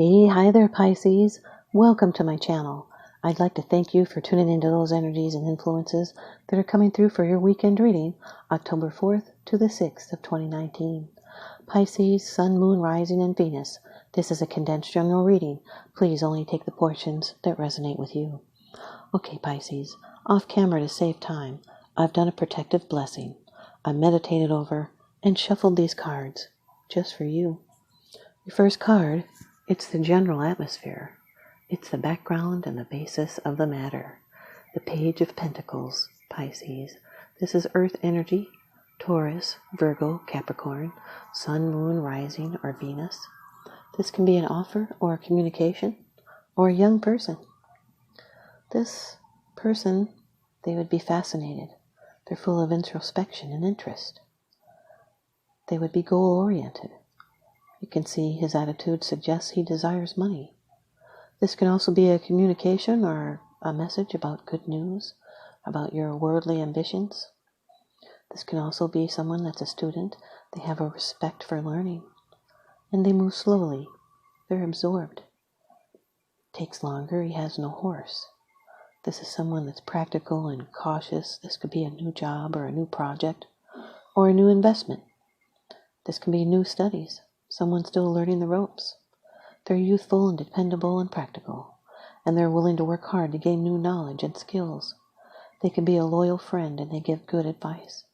Hey, hi there, Pisces. Welcome to my channel. I'd like to thank you for tuning into those energies and influences that are coming through for your weekend reading, October 4th to the 6th of 2019. Pisces, Sun, Moon, Rising, and Venus. This is a condensed general reading. Please only take the portions that resonate with you. Okay, Pisces, off camera to save time, I've done a protective blessing. I meditated over and shuffled these cards just for you. Your first card, it's the general atmosphere. It's the background and the basis of the matter. The Page of Pentacles, Pisces. This is Earth energy, Taurus, Virgo, Capricorn, Sun, Moon, Rising, or Venus. This can be an offer or a communication or a young person. This person, they would be fascinated. They're full of introspection and interest. They would be goal-oriented. You can see his attitude suggests he desires money. This can also be a communication or a message about good news, about your worldly ambitions. This can also be someone that's a student. They have a respect for learning, and they move slowly. They're absorbed. Takes longer. He has no horse. This is someone that's practical and cautious. This could be a new job or a new project or a new investment. This can be new studies. Someone still learning the ropes. They're youthful and dependable and practical, and they're willing to work hard to gain new knowledge and skills. They can be a loyal friend and they give good advice.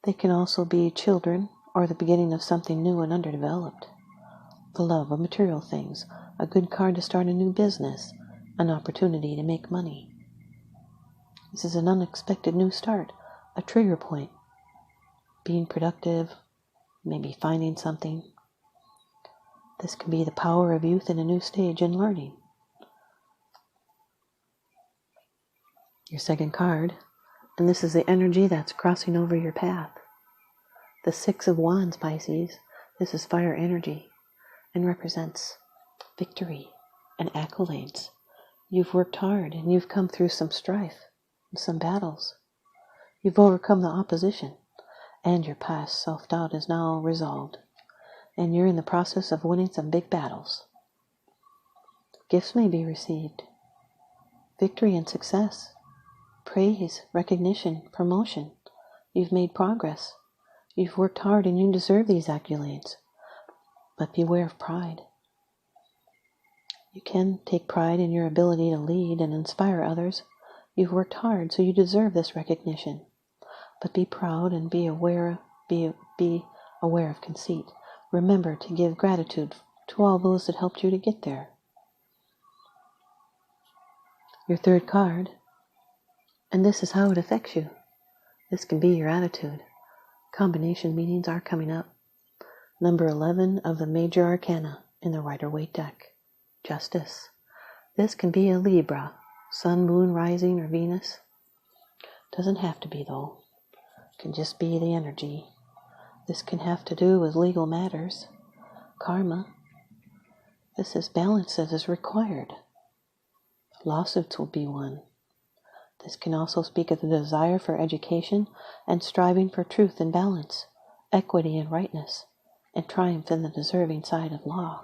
They can also be children or the beginning of something new and underdeveloped. The love of material things, a good card to start a new business, an opportunity to make money. This is an unexpected new start, a trigger point, being productive, maybe finding something. This can be the power of youth in a new stage in learning. Your second card, and this is the energy that's crossing over your path. The Six of Wands, Pisces. This is fire energy and represents victory and accolades. You've worked hard and you've come through some strife and some battles. You've overcome the opposition, and your past self-doubt is now resolved. And you're in the process of winning some big battles. Gifts may be received. Victory and success. Praise, recognition, promotion. You've made progress. You've worked hard and you deserve these accolades. But beware of pride. You can take pride in your ability to lead and inspire others. You've worked hard, so you deserve this recognition. But be proud and be aware of conceit. Remember to give gratitude to all those that helped you to get there. Your third card, and this is how it affects you. This can be your attitude. Combination meanings are coming up. Number 11 of the Major Arcana in the Rider-Waite deck, Justice. This can be a Libra, Sun, Moon, Rising, or Venus. Doesn't have to be though. It can just be the energy. This can have to do with legal matters, karma. This is balance that is required. Lawsuits will be one. This can also speak of the desire for education and striving for truth and balance, equity and rightness, and triumph in the deserving side of law.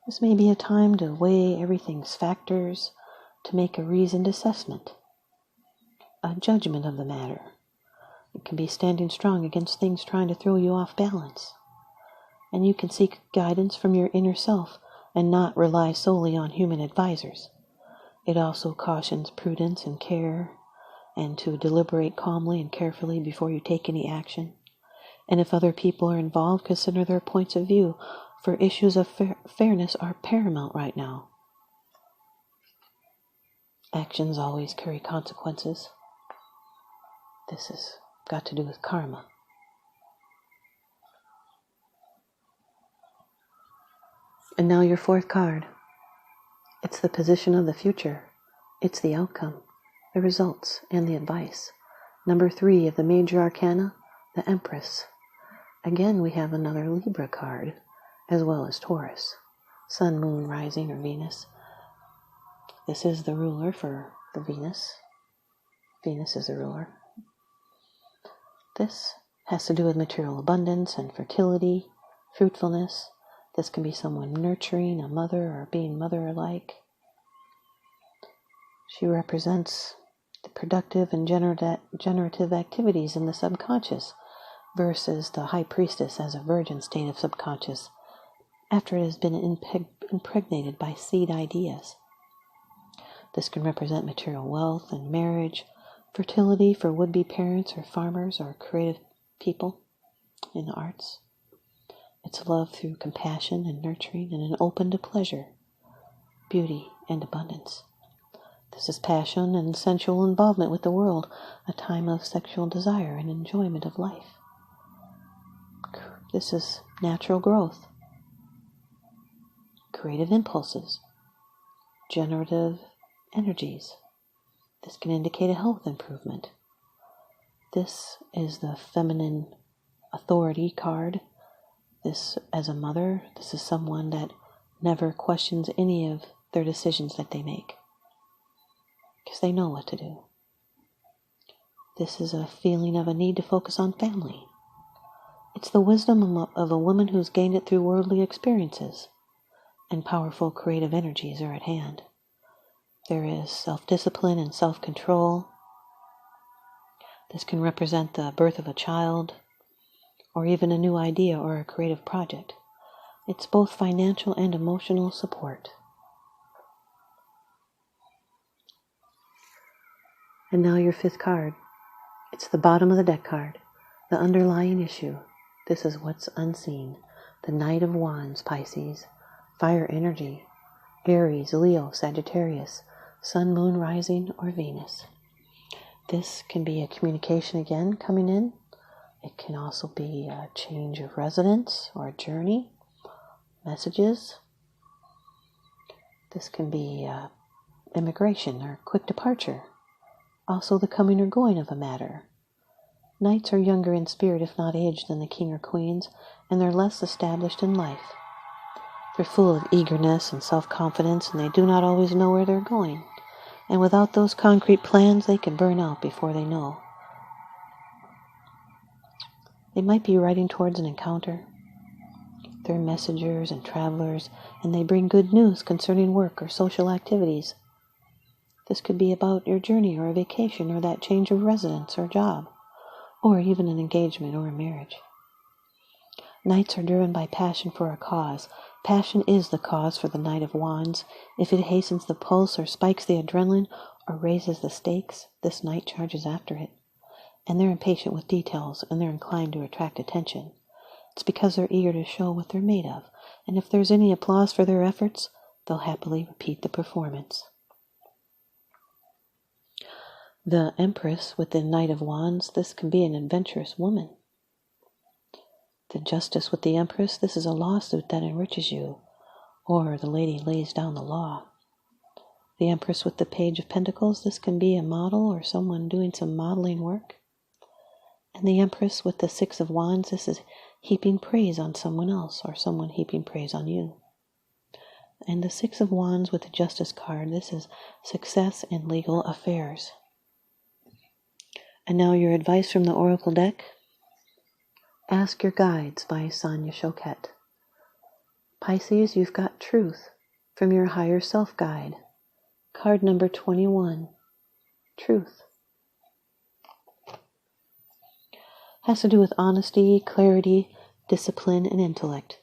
This may be a time to weigh everything's factors, to make a reasoned assessment, a judgment of the matter. It can be standing strong against things trying to throw you off balance. And you can seek guidance from your inner self and not rely solely on human advisors. It also cautions prudence and care, and to deliberate calmly and carefully before you take any action. And if other people are involved, consider their points of view, for issues of fairness are paramount right now. Actions always carry consequences. This has got to do with karma. And now your fourth card. It's the position of the future. It's the outcome, the results, and the advice. Number 3 of the Major Arcana, the Empress. Again, we have another Libra card, as well as Taurus, Sun, Moon, Rising, or Venus. This is the ruler for the Venus. Venus is the ruler. This has to do with material abundance and fertility, fruitfulness, This can be someone nurturing, a mother, or being mother-like. She represents the productive and generative activities in the subconscious versus the high priestess as a virgin state of subconscious after it has been impregnated by seed ideas. This can represent material wealth and marriage, fertility for would-be parents or farmers or creative people in the arts. It's love through compassion and nurturing and an open to pleasure, beauty, and abundance. This is passion and sensual involvement with the world, a time of sexual desire and enjoyment of life. This is natural growth, creative impulses, generative energies. This can indicate a health improvement. This is the feminine authority card. This, as a mother, this is someone that never questions any of their decisions that they make, because they know what to do. This is a feeling of a need to focus on family. It's the wisdom of a woman who's gained it through worldly experiences, and powerful creative energies are at hand. There is self-discipline and self-control. This can represent the birth of a child, or even a new idea or a creative project. It's both financial and emotional support. And now your fifth card. It's the bottom of the deck card, the underlying issue. This is what's unseen. The Knight of Wands, Pisces, fire energy, Aries, Leo, Sagittarius, Sun, Moon, Rising, or Venus. This can be a communication again coming in. It can also be a change of residence or a journey, messages. This can be immigration or quick departure. Also the coming or going of a matter. Knights are younger in spirit, if not age, than the king or queens, and they're less established in life. They're full of eagerness and self-confidence, and they do not always know where they're going. And without those concrete plans, they can burn out before they know. They might be riding towards an encounter. They're messengers and travelers, and they bring good news concerning work or social activities. This could be about your journey or a vacation or that change of residence or job, or even an engagement or a marriage. Knights are driven by passion for a cause. Passion is the cause for the Knight of Wands. If it hastens the pulse or spikes the adrenaline or raises the stakes, this knight charges after it. And they're impatient with details, and they're inclined to attract attention. It's because they're eager to show what they're made of, and if there's any applause for their efforts, they'll happily repeat the performance. The Empress with the Knight of Wands, this can be an adventurous woman. The Justice with the Empress, this is a lawsuit that enriches you, or the lady lays down the law. The Empress with the Page of Pentacles, this can be a model or someone doing some modeling work. And the Empress with the Six of Wands, this is heaping praise on someone else or someone heaping praise on you. And the Six of Wands with the Justice card, this is success in legal affairs. And now your advice from the Oracle deck. Ask Your Guides by Sonia Choquette. Pisces, you've got truth from your higher self guide. Card number 21, truth. Has to do with honesty, clarity, discipline, and intellect.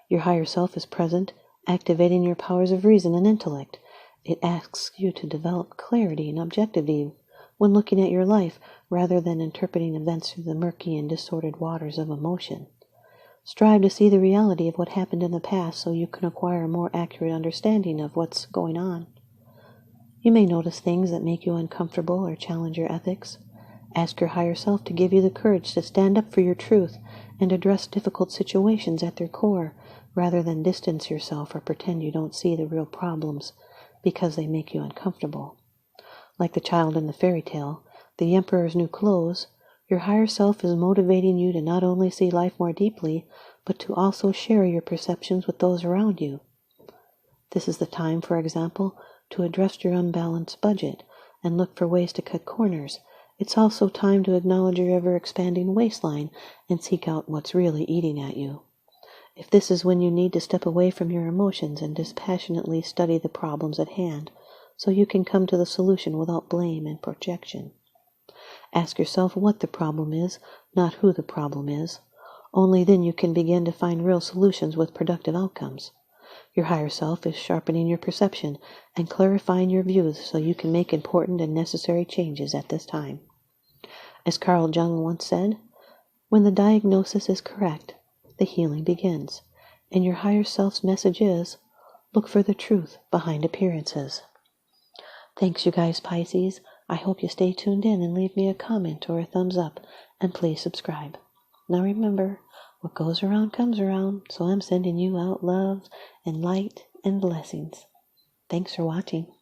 Your higher self is present, activating your powers of reason and intellect. It asks you to develop clarity and objectivity when looking at your life, rather than interpreting events through the murky and disordered waters of emotion. Strive to see the reality of what happened in the past so you can acquire a more accurate understanding of what's going on. You may notice things that make you uncomfortable or challenge your ethics. Ask your higher self to give you the courage to stand up for your truth and address difficult situations at their core, rather than distance yourself or pretend you don't see the real problems because they make you uncomfortable. Like the child in the fairy tale, the emperor's new clothes, your higher self is motivating you to not only see life more deeply, but to also share your perceptions with those around you. This is the time, for example, to address your unbalanced budget and look for ways to cut corners. It's also time to acknowledge your ever-expanding waistline and seek out what's really eating at you. If this is when you need to step away from your emotions and dispassionately study the problems at hand, so you can come to the solution without blame and projection. Ask yourself what the problem is, not who the problem is. Only then you can begin to find real solutions with productive outcomes. Your higher self is sharpening your perception and clarifying your views so you can make important and necessary changes at this time. As Carl Jung once said, when the diagnosis is correct, the healing begins, and your higher self's message is, look for the truth behind appearances. Thanks, you guys, Pisces. I hope you stay tuned in and leave me a comment or a thumbs up, and please subscribe. Now remember, what goes around comes around, so I'm sending you out love and light and blessings. Thanks for watching.